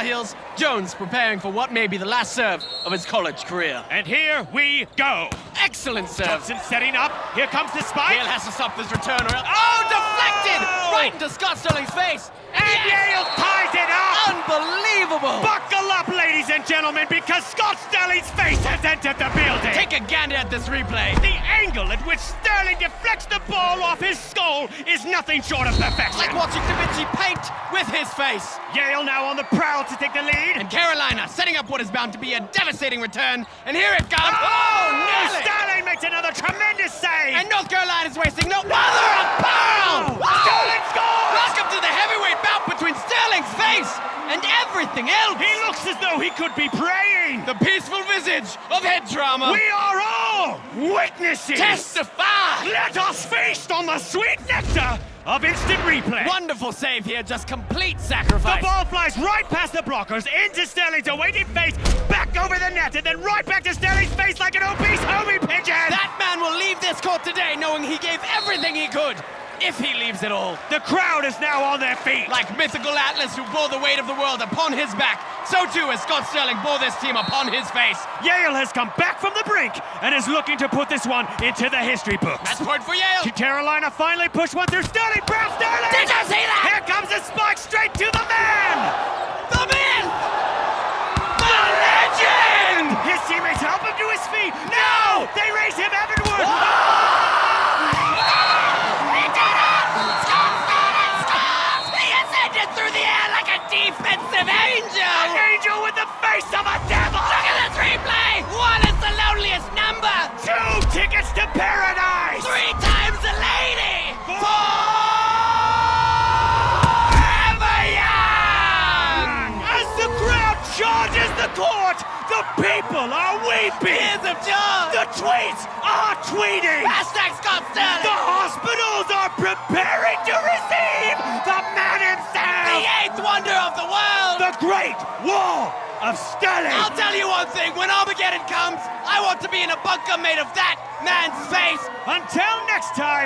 Heels, Jones preparing for what may be the last serve of his college career. And here we go. Excellent serve. Thompson setting up. Here comes the spike. Yale has to stop this return. Oh, deflected! Right into Scott Sterling's face. And Yale ties it up. Unbelievable! Buckle up, ladies and gentlemen, because Scott Sterling's face has entered the building. Take a gander at this replay. The angle at which Sterling deflects the ball off his skull is nothing short of perfection. Like watching Da Vinci paint with his face. Yale now on the prowl to take the lead. And Carolina setting up what is bound to be a devastating return. And here it comes. Oh, nearly! Sterling makes another tremendous save. And North Carolina's wasting no mother of pearl! Sterling scores! Welcome to the heavyweight bout between Sterling's face and everything else. He looks as though he could be praying. The peaceful visage of head trauma. We are all witnesses. Testify! Let us feast on the sweet nectar of instant replay. Wonderful save here, just complete sacrifice. The ball flies right past the blockers, into Sterling's awaiting face, back over the net, and then right back to Sterling's face like an obese homie pigeon. That man will leave this court today knowing he gave everything he could, if he leaves it all. The crowd is now on their feet. Like mythical Atlas who bore the weight of the world upon his back, so too as Scott Sterling bore this team upon his face. Yale has come back from the brink and is looking to put this one into the history books. Match point for Yale. Carolina finally pushed one through Sterling. Brown Sterling! Did you see that? Here comes a spike straight to the man! The man! The legend! His teammates help him to his feet. No! They raise him heavenward! He did it! Scott Sterling scores! He ascended through the air like a defensive angel! An angel with the face of a devil! Look at this replay! One is the loneliest number! 2 tickets to paradise! 3 times a lady! 4 ever young! As the crowd charges the court, the people are weeping! Tears of joy! The tweets are tweeting! Hashtag Scott Sterling! The hospitals are preparing to receive the man The himself! 8th wonder of the world! The Great Wall of Sterling! I'll tell you one thing, when Armageddon comes, I want to be in a bunker made of that man's face! Until next time!